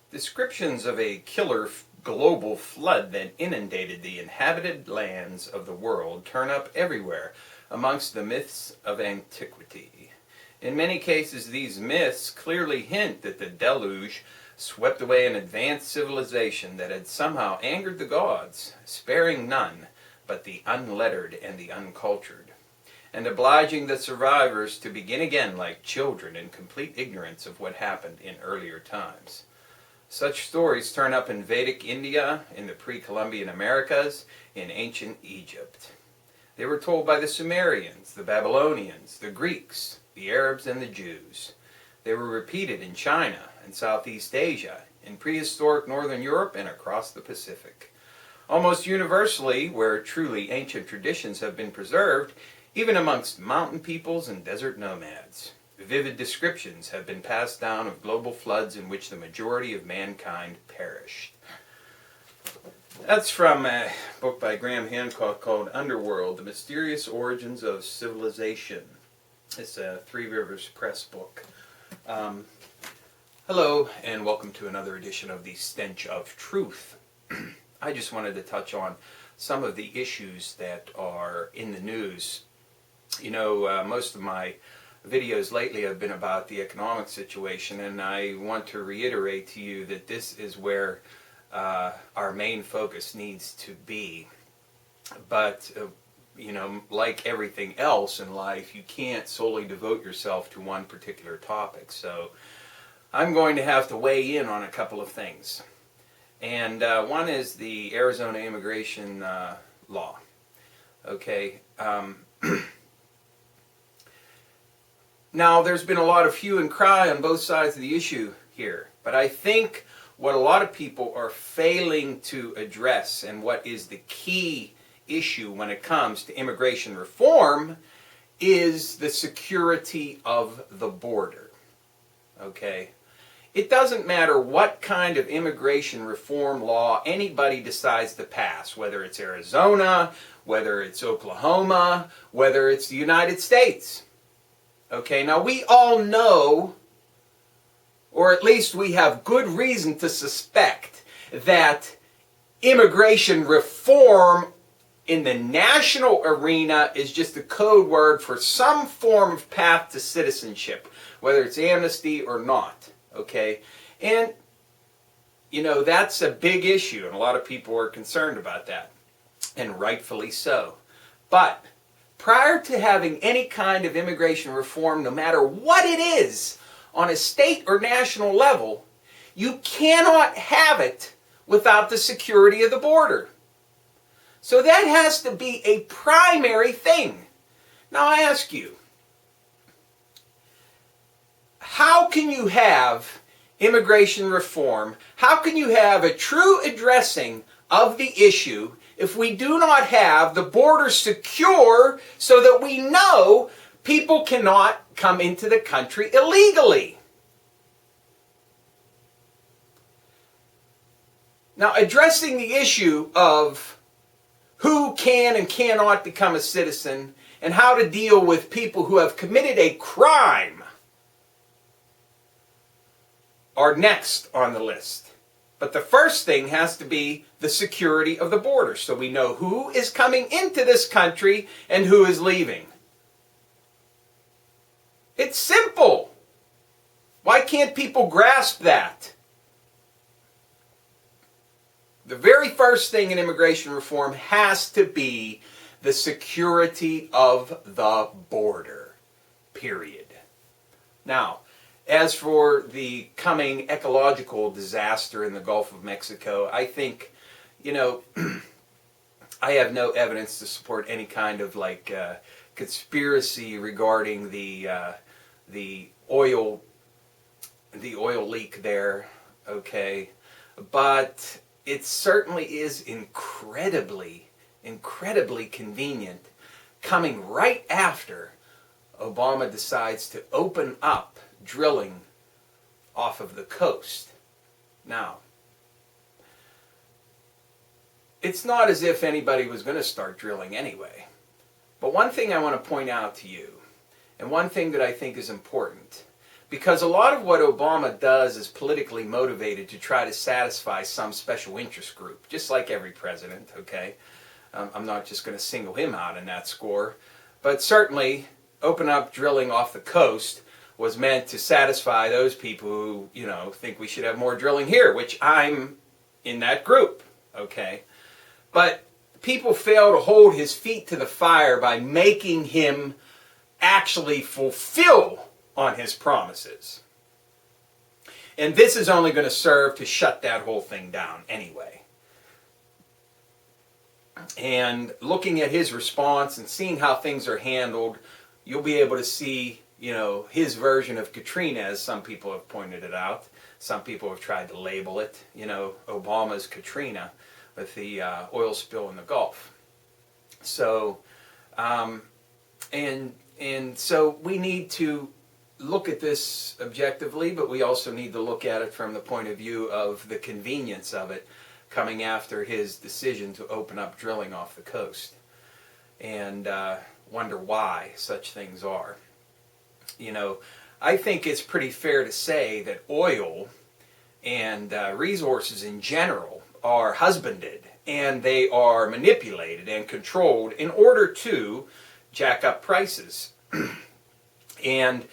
Descriptions of a killer global flood that inundated the inhabited lands of the world turn up everywhere amongst the myths of antiquity. In many cases, these myths clearly hint that the deluge swept away an advanced civilization that had somehow angered the gods, sparing none but the unlettered and the uncultured, and obliging the survivors to begin again like children in complete ignorance of what happened in earlier times. Such stories turn up in Vedic India, in the pre-Columbian Americas, in ancient Egypt. They were told by the Sumerians, the Babylonians, the Greeks, the Arabs, and the Jews. They were repeated in China and Southeast Asia, in prehistoric Northern Europe, and across the Pacific. Almost universally, where truly ancient traditions have been preserved, even amongst mountain peoples and desert nomads. Vivid descriptions have been passed down of global floods in which the majority of mankind perished. That's from a book by Graham Hancock called Underworld, The Mysterious Origins of Civilization. It's a Three Rivers Press book. Hello, and welcome to another edition of the Stench of Truth. I just wanted to touch on some of the issues that are in the news. You know, most of my videos lately have been about the economic situation, and I want to reiterate to you that this is where our main focus needs to be. But you know, like everything else in life, you can't solely devote yourself to one particular topic. So I'm going to have to weigh in on a couple of things. And one is the Arizona immigration law. Okay. Now, there's been a lot of hue and cry on both sides of the issue here, but I think what a lot of people are failing to address, and what is the key issue when it comes to immigration reform, is the security of the border. Okay? It doesn't matter what kind of immigration reform law anybody decides to pass, whether it's Arizona, whether it's Oklahoma, whether it's the United States. Okay, now we all know, or at least we have good reason to suspect, that immigration reform in the national arena is just a code word for some form of path to citizenship, whether it's amnesty or not. Okay, and you know, that's a big issue, and a lot of people are concerned about that, and rightfully so. But prior to having any kind of immigration reform, no matter what it is, on a state or national level, you cannot have it without the security of the border. So that has to be a primary thing. Now I ask you, how can you have immigration reform? How can you have a true addressing of the issue if we do not have the border secure so that we know people cannot come into the country illegally? Now, addressing the issue of who can and cannot become a citizen and how to deal with people who have committed a crime are next on the list. But the first thing has to be the security of the border, so we know who is coming into this country and who is leaving. It's simple. Why can't people grasp that? The very first thing in immigration reform has to be the security of the border, period. Now, as for the coming ecological disaster in the Gulf of Mexico, I think, you know, I have no evidence to support any kind of conspiracy regarding the oil leak there. Okay, but it certainly is incredibly convenient, coming right after Obama decides to open up drilling off of the coast. Now, it's not as if anybody was going to start drilling anyway. But one thing I want to point out to you, and one thing that I think is important, Because a lot of what Obama does is politically motivated to try to satisfy some special interest group, just like every president, okay? I'm not just going to single him out in that score. But certainly, open up drilling off the coast was meant to satisfy those people who, think we should have more drilling here, which I'm in that group, okay? But people fail to hold his feet to the fire by making him actually fulfill on his promises. And this is only going to serve to shut that whole thing down anyway. And looking at his response and seeing how things are handled, you'll be able to see, his version of Katrina, as some people have pointed it out. Some people have tried to label it, Obama's Katrina with the oil spill in the Gulf. So, and so we need to look at this objectively, but we also need to look at it from the point of view of the convenience of it coming after his decision to open up drilling off the coast, and wonder why such things are. I think it's pretty fair to say that oil and resources in general are husbanded, and they are manipulated and controlled in order to jack up prices. And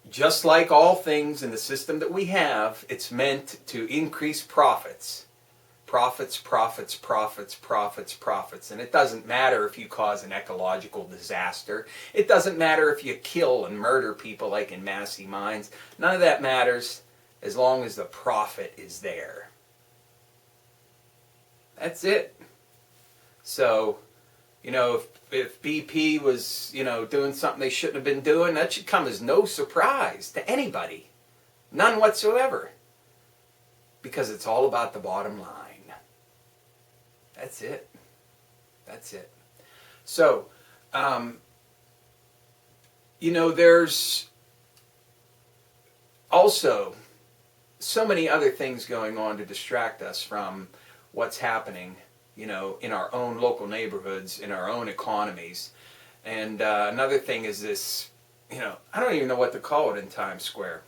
just like all things in the system that we have, it's meant to increase profits. Profits, profits, profits, profits, profits. And it doesn't matter if you cause an ecological disaster. It doesn't matter if you kill and murder people like in Massey mines. None of that matters as long as the profit is there. That's it. So, if BP was, doing something they shouldn't have been doing, that should come as no surprise to anybody. None whatsoever. Because it's all about the bottom line. That's it. That's it. So, there's also so many other things going on to distract us from what's happening, in our own local neighborhoods, in our own economies. And another thing is this, I don't even know what to call it in Times Square.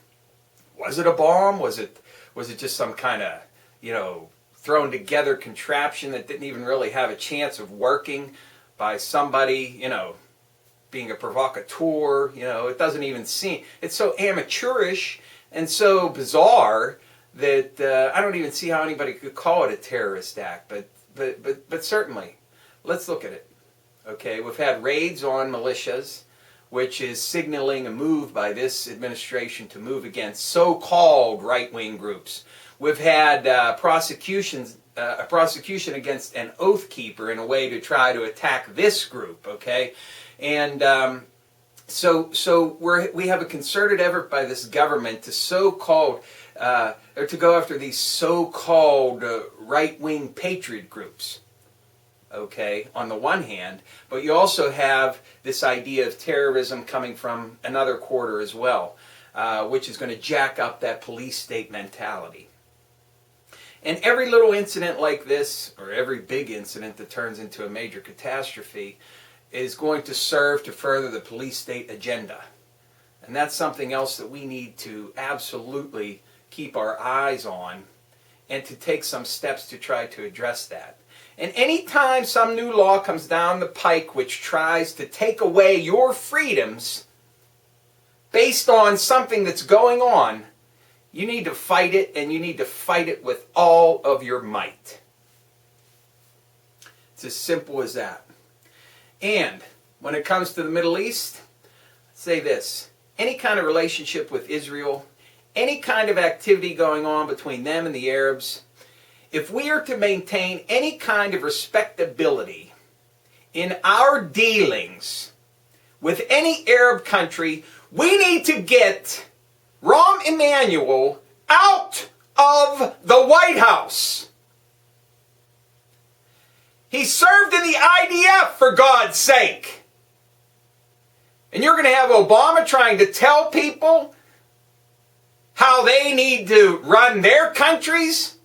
Was it a bomb? Was it just some kind of, thrown together contraption that didn't even really have a chance of working by somebody, being a provocateur? It doesn't even seem, it's so amateurish and so bizarre that I don't even see how anybody could call it a terrorist act. But certainly, let's look at it. Okay, we've had raids on militias, which is signaling a move by this administration to move against so-called right-wing groups. We've had a prosecution against an oath keeper in a way to try to attack this group. Okay, and so we have a concerted effort by this government to so-called or to go after these so-called right-wing patriot groups. Okay, on the one hand, but you also have this idea of terrorism coming from another quarter as well, which is going to jack up that police state mentality. And every little incident like this, or every big incident that turns into a major catastrophe, is going to serve to further the police state agenda. And that's something else that we need to absolutely keep our eyes on, and to take some steps to try to address that. And anytime some new law comes down the pike which tries to take away your freedoms based on something that's going on, you need to fight it, and you need to fight it with all of your might. It's as simple as that. And when it comes to the Middle East, say this: any kind of relationship with Israel, any kind of activity going on between them and the Arabs, if we are to maintain any kind of respectability in our dealings with any Arab country, we need to get Rahm Emmanuel out of the White House. He served in the IDF, for God's sake. And you're going to have Obama trying to tell people how they need to run their countries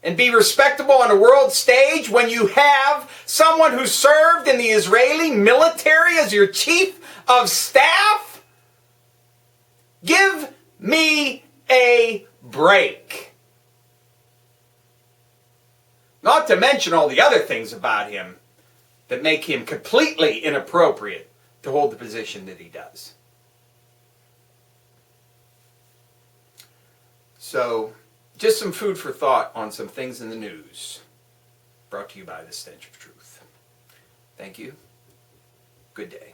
and be respectable on the world stage when you have someone who served in the Israeli military as your chief of staff? Give me a break. Not to mention all the other things about him that make him completely inappropriate to hold the position that he does. So, just some food for thought on some things in the news. Brought to you by the Stench of Truth. Thank you. Good day.